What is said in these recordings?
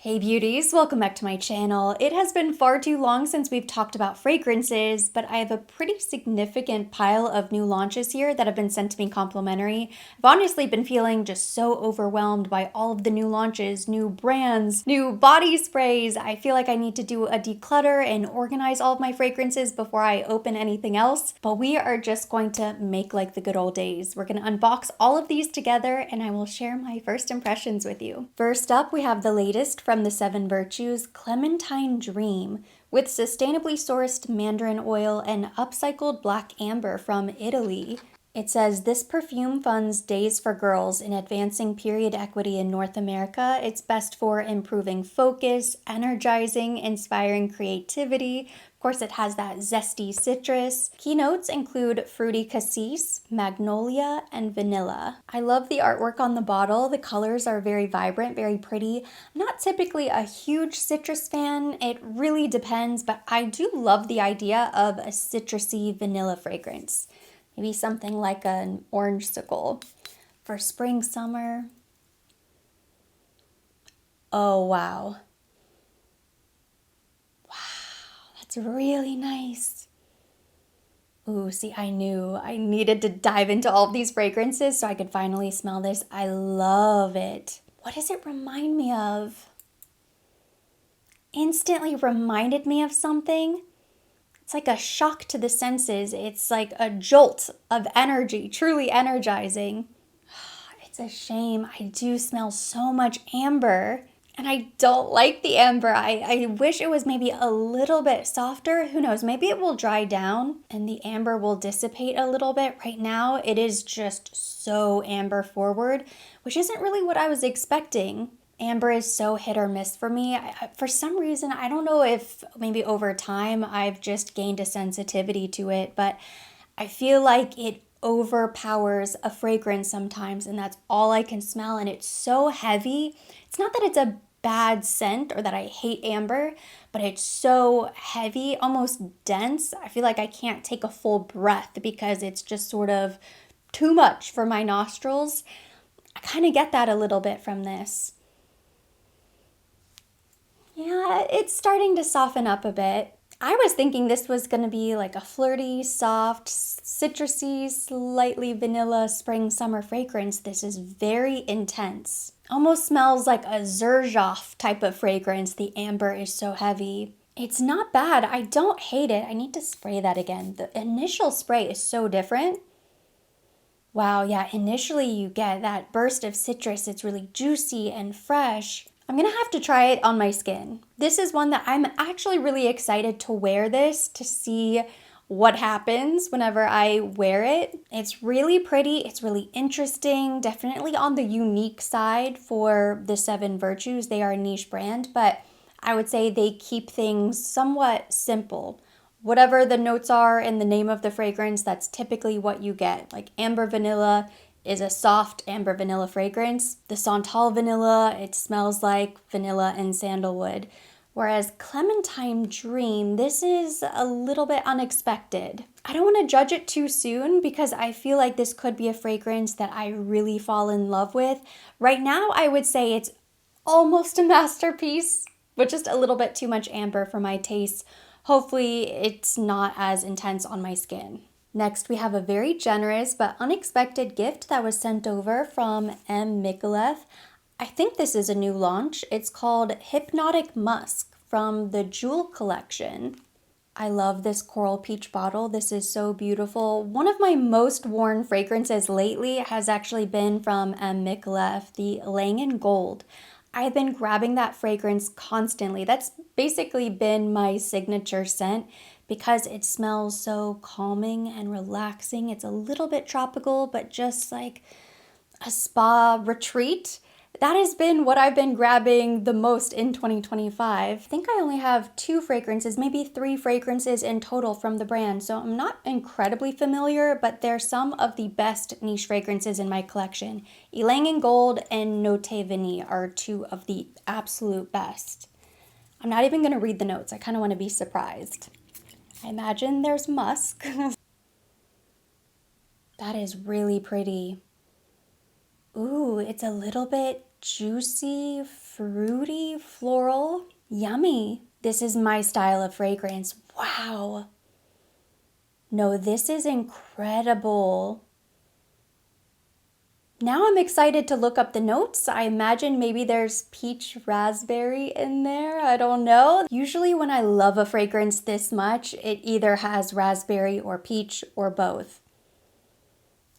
Hey beauties, welcome back to my channel. It has been far too long since we've talked about fragrances, but I have a pretty significant pile of new launches here that have been sent to me complimentary. I've honestly been feeling just so overwhelmed by all of the new launches, new brands, new body sprays. I feel like I need to do a declutter and organize all of my fragrances before I open anything else, but we are just going to make like the good old days. We're going to unbox all of these together and I will share my first impressions with you. First up, we have the latest from the Seven Virtues Clementine Dream with sustainably sourced mandarin oil and upcycled black amber from Italy. It says, this perfume funds Days for Girls in advancing period equity in North America. It's best for improving focus, energizing, inspiring creativity. Of course, it has that zesty citrus. Keynotes include fruity cassis, magnolia, and vanilla. I love the artwork on the bottle. The colors are very vibrant, very pretty. I'm not typically a huge citrus fan. It really depends, but I do love the idea of a citrusy vanilla fragrance. Maybe something like an orangesicle for spring, summer. Oh, wow. Wow, that's really nice. Ooh, see, I knew I needed to dive into all of these fragrances so I could finally smell this. I love it. What does it remind me of? Instantly reminded me of something. It's like a shock to the senses. It's like a jolt of energy, truly energizing. It's a shame. I do smell so much amber and I don't like the amber. I wish it was maybe a little bit softer. Who knows? Maybe it will dry down and the amber will dissipate a little bit. Right now, it is just so amber forward, which isn't really what I was expecting. Amber is so hit or miss for me. For some reason, I don't know if maybe over time I've just gained a sensitivity to it, but I feel like it overpowers a fragrance sometimes, and that's all I can smell, and it's so heavy. It's not that it's a bad scent or that I hate amber, but it's so heavy, almost dense. I feel like I can't take a full breath because it's just sort of too much for my nostrils. I kind of get that a little bit from this. Yeah, it's starting to soften up a bit. I was thinking this was going to be like a flirty, soft, citrusy, slightly vanilla spring summer fragrance. This is very intense. Almost smells like a Xerjoff type of fragrance. The amber is so heavy. It's not bad. I don't hate it. I need to spray that again. The initial spray is so different. Wow, yeah, initially you get that burst of citrus. It's really juicy and fresh. I'm gonna have to try it on my skin. This is one that I'm actually really excited to wear this to see what happens whenever I wear it. It's really pretty, it's really interesting, definitely on the unique side for the Seven Virtues. They are a niche brand, but I would say they keep things somewhat simple. Whatever the notes are in the name of the fragrance, that's typically what you get. Like amber vanilla is a soft amber vanilla fragrance. The Santal vanilla, it smells like vanilla and sandalwood. Whereas Clementine Dream, this is a little bit unexpected. I don't want to judge it too soon because I feel like this could be a fragrance that I really fall in love with. Right now, I would say it's almost a masterpiece, but just a little bit too much amber for my taste. Hopefully, it's not as intense on my skin. Next, we have a very generous but unexpected gift that was sent over from Micallef. I think this is a new launch. It's called Hypnotic Musk from the Jewel collection. I love this coral peach bottle. This is so beautiful. One of my most worn fragrances lately has actually been from Micallef, the Ylang Gold. I've been grabbing that fragrance constantly. That's basically been my signature scent because it smells so calming and relaxing. It's a little bit tropical, but just like a spa retreat. That has been what I've been grabbing the most in 2025. I think I only have 2 fragrances, maybe 3 fragrances in total from the brand, so I'm not incredibly familiar, but they're some of the best niche fragrances in my collection. Ylang Gold and Note Vanille are 2 of the absolute best. I'm not even going to read the notes. I kind of want to be surprised. I imagine there's musk. That is really pretty. Ooh, it's a little bit juicy, fruity, floral, yummy. This is my style of fragrance. Wow. No, this is incredible. Now I'm excited to look up the notes. I imagine maybe there's peach raspberry in there. I don't know. Usually when I love a fragrance this much, it either has raspberry or peach or both.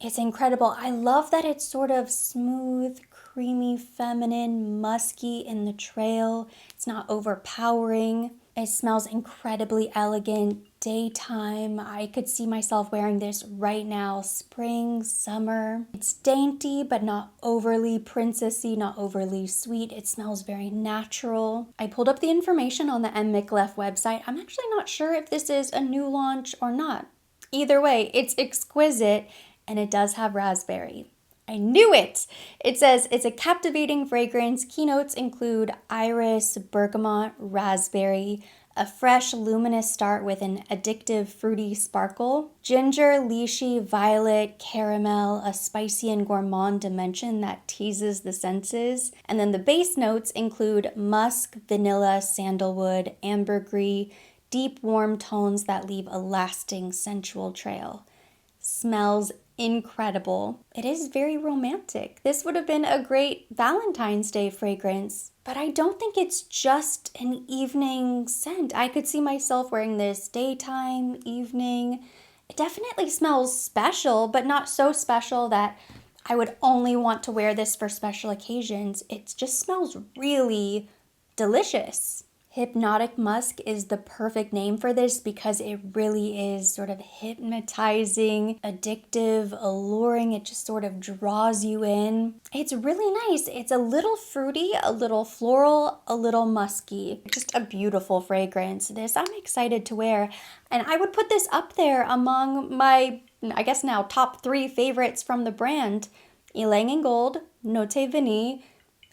It's incredible. I love that it's sort of smooth, creamy, feminine, musky in the trail. It's not overpowering. It smells incredibly elegant. Daytime. I could see myself wearing this right now. Spring, summer. It's dainty, but not overly princessy, not overly sweet. It smells very natural. I pulled up the information on the Micallef website. I'm actually not sure if this is a new launch or not. Either way, it's exquisite, and it does have raspberry. I knew it! It says it's a captivating fragrance. Keynotes include iris, bergamot, raspberry, a fresh, luminous start with an addictive, fruity sparkle, ginger, lychee, violet, caramel, a spicy and gourmand dimension that teases the senses. And then the base notes include musk, vanilla, sandalwood, ambergris, deep, warm tones that leave a lasting, sensual trail. Smells incredible. It is very romantic. This would have been a great Valentine's Day fragrance, but I don't think it's just an evening scent. I could see myself wearing this daytime, evening. It definitely smells special, but not so special that I would only want to wear this for special occasions. It just smells really delicious. Hypnotic musk is the perfect name for this because it really is sort of hypnotizing, addictive, alluring. It just sort of draws you in. It's really nice. It's a little fruity, a little floral, a little musky. Just a beautiful fragrance. This I'm excited to wear. And I would put this up there among my, I guess now, top 3 favorites from the brand. Ylang and Gold, Note Vanille,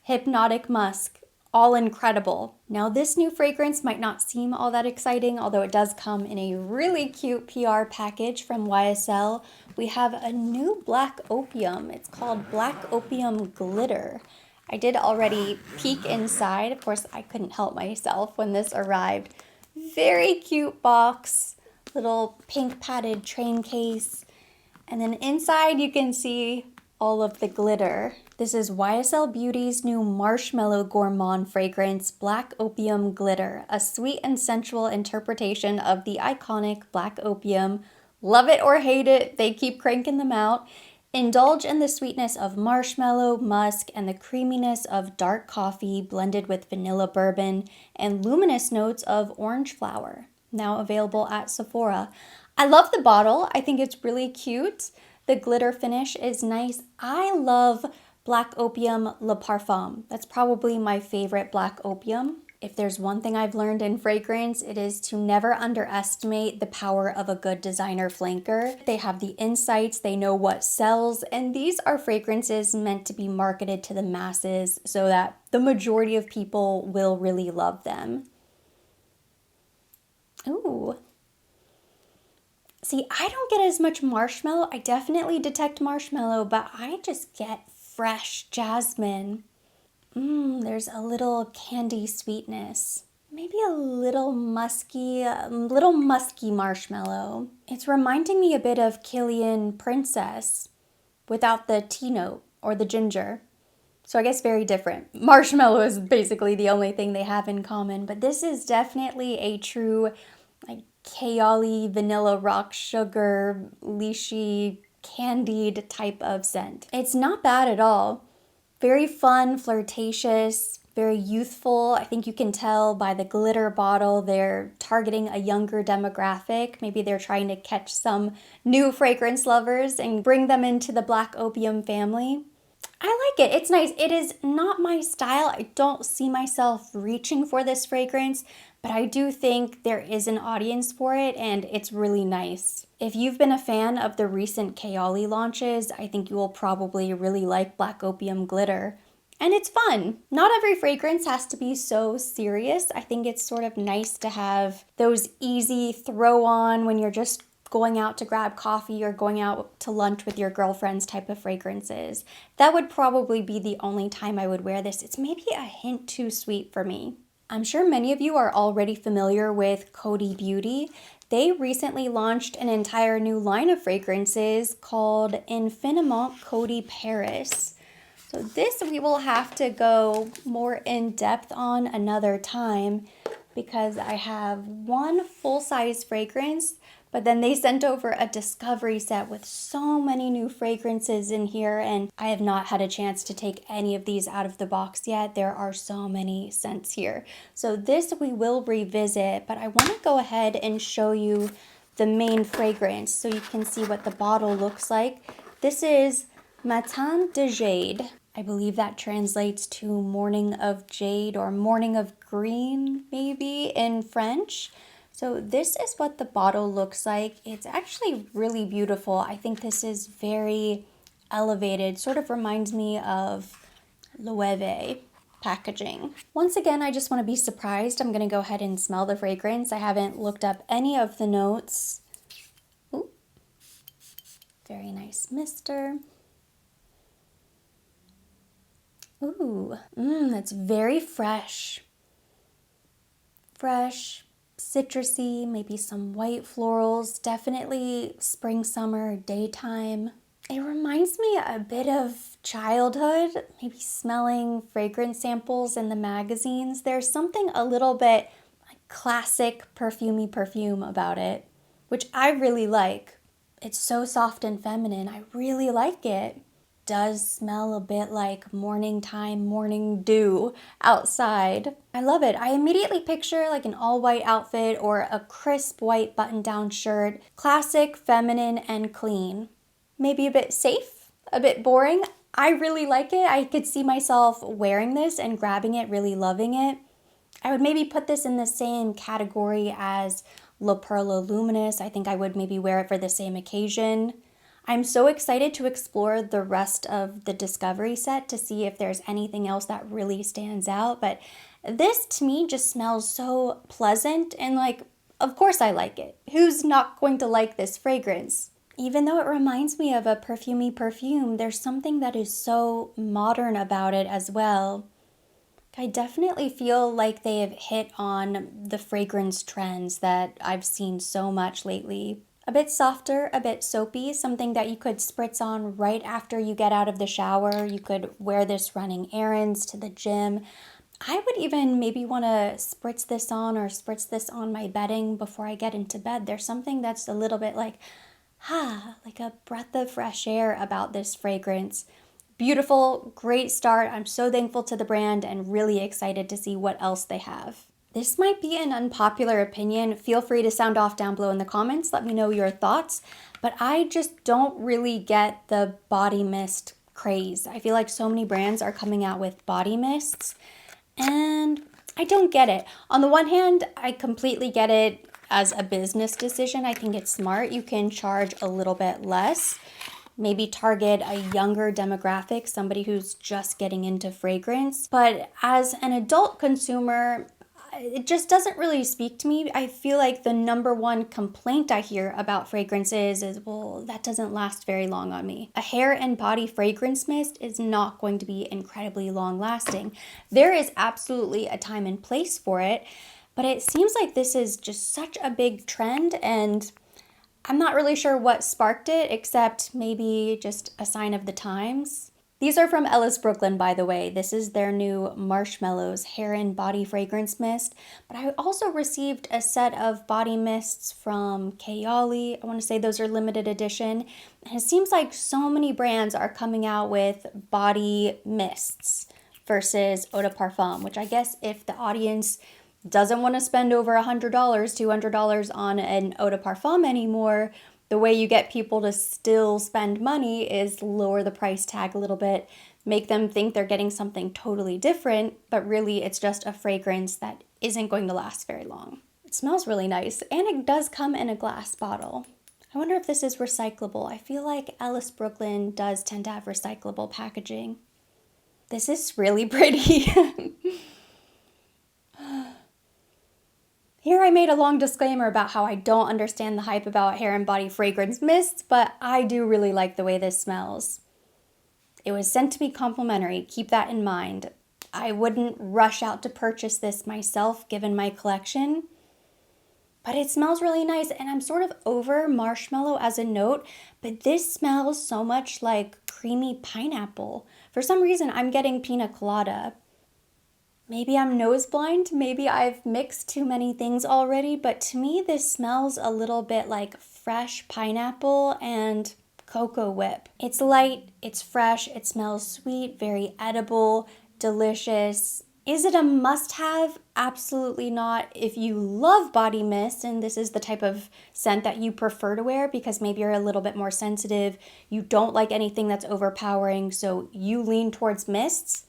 Hypnotic Musk. All incredible. Now this new fragrance might not seem all that exciting, although it does come in a really cute PR package from YSL. We have a new black opium. It's called Black Opium Glitter. I did already peek inside. Of course, I couldn't help myself when this arrived. Very cute box, little pink padded train case. And then inside you can see all of the glitter. This is YSL Beauty's new Marshmallow Gourmand fragrance, Black Opium Glitter, a sweet and sensual interpretation of the iconic black opium. Love it or hate it, they keep cranking them out. Indulge in the sweetness of marshmallow, musk, and the creaminess of dark coffee blended with vanilla bourbon and luminous notes of orange flower. Now available at Sephora. I love the bottle. I think it's really cute. The glitter finish is nice. I love Black Opium Le Parfum. That's probably my favorite black opium. If there's one thing I've learned in fragrance, it is to never underestimate the power of a good designer flanker. They have the insights, they know what sells, and these are fragrances meant to be marketed to the masses so that the majority of people will really love them. Ooh. See, I don't get as much marshmallow. I definitely detect marshmallow, but I just get fresh jasmine. There's a little candy sweetness. Maybe a little musky marshmallow. It's reminding me a bit of Killian Princess without the tea note or the ginger. So I guess very different. Marshmallow is basically the only thing they have in common, but this is definitely a true like Kayali, vanilla rock sugar, lychee, candied type of scent. It's not bad at all. Very fun, flirtatious, very youthful. I think you can tell by the glitter bottle they're targeting a younger demographic. Maybe they're trying to catch some new fragrance lovers and bring them into the Black Opium family. I like it. It's nice. It is not my style. I don't see myself reaching for this fragrance, but I do think there is an audience for it and it's really nice. If you've been a fan of the recent Kayali launches, I think you will probably really like Black Opium Glitter. And it's fun. Not every fragrance has to be so serious. I think it's sort of nice to have those easy throw on when you're just going out to grab coffee or going out to lunch with your girlfriends type of fragrances. That would probably be the only time I would wear this. It's maybe a hint too sweet for me. I'm sure many of you are already familiar with Coty Beauty. They recently launched an entire new line of fragrances called Infiniment Coty Paris. So this we will have to go more in depth on another time because I have one full-size fragrance, but then they sent over a discovery set with so many new fragrances in here, and I have not had a chance to take any of these out of the box yet. There are so many scents here. So this we will revisit, but I want to go ahead and show you the main fragrance so you can see what the bottle looks like. This is Matin de Jade. I believe that translates to morning of jade or morning of green, maybe in French. So this is what the bottle looks like. It's actually really beautiful. I think this is very elevated, sort of reminds me of Loewe packaging. Once again, I just want to be surprised. I'm going to go ahead and smell the fragrance. I haven't looked up any of the notes. Ooh, very nice mister. Ooh, it's very fresh. Fresh, citrusy, maybe some white florals, definitely spring, summer, daytime. It reminds me a bit of childhood, maybe smelling fragrance samples in the magazines. There's something a little bit like classic perfumey perfume about it, which I really like. It's so soft and feminine. I really like it. Does smell a bit like morning time, morning dew outside. I love it. I immediately picture like an all white outfit or a crisp white button down shirt. Classic, feminine, and clean. Maybe a bit safe, a bit boring. I really like it. I could see myself wearing this and grabbing it, really loving it. I would maybe put this in the same category as La Perla Luminous. I think I would maybe wear it for the same occasion. I'm so excited to explore the rest of the discovery set to see if there's anything else that really stands out. But this to me just smells so pleasant and like, of course I like it. Who's not going to like this fragrance? Even though it reminds me of a perfumey perfume, there's something that is so modern about it as well. I definitely feel like they have hit on the fragrance trends that I've seen so much lately. A bit softer, a bit soapy, something that you could spritz on right after you get out of the shower. You could wear this running errands to the gym. I would even maybe want to spritz this on or spritz this on my bedding before I get into bed. There's something that's a little bit like, like a breath of fresh air about this fragrance. Beautiful, great start. I'm so thankful to the brand and really excited to see what else they have. This might be an unpopular opinion. Feel free to sound off down below in the comments. Let me know your thoughts. But I just don't really get the body mist craze. I feel like so many brands are coming out with body mists and I don't get it. On the one hand, I completely get it as a business decision. I think it's smart. You can charge a little bit less. Maybe target a younger demographic, somebody who's just getting into fragrance. But as an adult consumer, it just doesn't really speak to me. I feel like the number one complaint I hear about fragrances is, well, that doesn't last very long on me. A hair and body fragrance mist is not going to be incredibly long lasting. There is absolutely a time and place for it, but it seems like this is just such a big trend and I'm not really sure what sparked it, except maybe just a sign of the times. These are from Ellis Brooklyn, by the way. This is their new Marshmallows Hair and Body Fragrance Mist. But I also received a set of body mists from Kayali. I want to say those are limited edition. And it seems like so many brands are coming out with body mists versus eau de parfum, which I guess if the audience doesn't want to spend over $100, $200 on an eau de parfum anymore, the way you get people to still spend money is lower the price tag a little bit, make them think they're getting something totally different, but really it's just a fragrance that isn't going to last very long. It smells really nice, and it does come in a glass bottle. I wonder if this is recyclable. I feel like Ellis Brooklyn does tend to have recyclable packaging. This is really pretty. Here I made a long disclaimer about how I don't understand the hype about hair and body fragrance mists, but I do really like the way this smells. It was sent to me complimentary, keep that in mind. I wouldn't rush out to purchase this myself given my collection, but it smells really nice, and I'm sort of over marshmallow as a note, but this smells so much like creamy pineapple. For some reason, I'm getting pina colada. Maybe I'm nose blind, maybe I've mixed too many things already, but to me this smells a little bit like fresh pineapple and cocoa whip. It's light, it's fresh, it smells sweet, very edible, delicious. Is it a must-have? Absolutely not. If you love body mist and this is the type of scent that you prefer to wear because maybe you're a little bit more sensitive, you don't like anything that's overpowering, so you lean towards mists,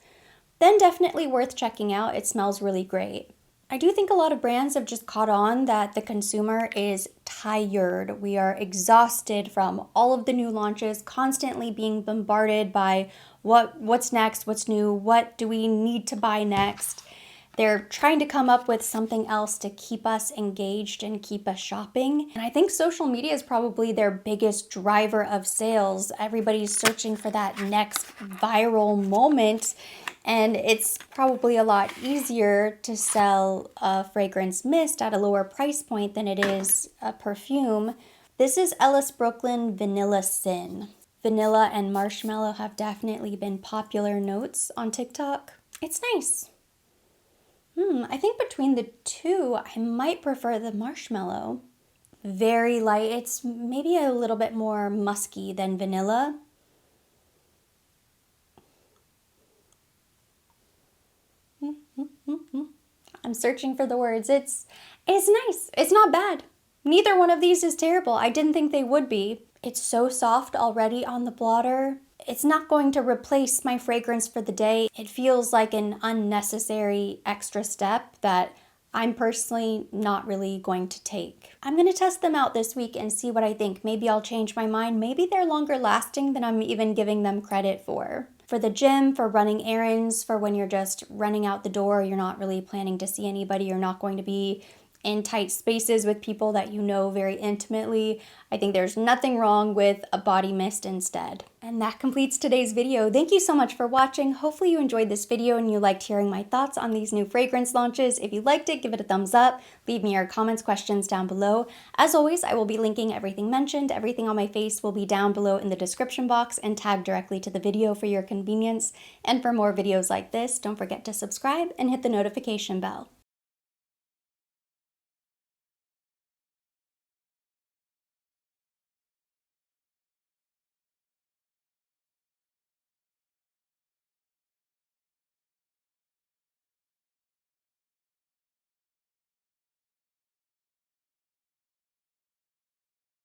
then definitely worth checking out. It smells really great. I do think a lot of brands have just caught on that the consumer is tired. We are exhausted from all of the new launches, constantly being bombarded by what's next, what's new, what do we need to buy next. They're trying to come up with something else to keep us engaged and keep us shopping. And I think social media is probably their biggest driver of sales. Everybody's searching for that next viral moment. And it's probably a lot easier to sell a fragrance mist at a lower price point than it is a perfume. This is Ellis Brooklyn Vanilla Sin. Vanilla and marshmallow have definitely been popular notes on TikTok. It's nice. I think between the two, I might prefer the marshmallow. Very light. It's maybe a little bit more musky than vanilla. I'm searching for the words. It's nice. It's not bad. Neither one of these is terrible. I didn't think they would be. It's so soft already on the blotter. It's not going to replace my fragrance for the day. It feels like an unnecessary extra step that I'm personally not really going to take. I'm going to test them out this week and see what I think. Maybe I'll change my mind. Maybe they're longer lasting than I'm even giving them credit for. For the gym, for running errands, for when you're just running out the door, you're not really planning to see anybody, you're not going to be in tight spaces with people that you know very intimately, I think there's nothing wrong with a body mist instead. And that completes today's video. Thank you so much for watching. Hopefully you enjoyed this video and you liked hearing my thoughts on these new fragrance launches. If you liked it, give it a thumbs up. Leave me your comments, questions down below. As always, I will be linking everything mentioned. Everything on my face will be down below in the description box and tagged directly to the video for your convenience. And for more videos like this, don't forget to subscribe and hit the notification bell.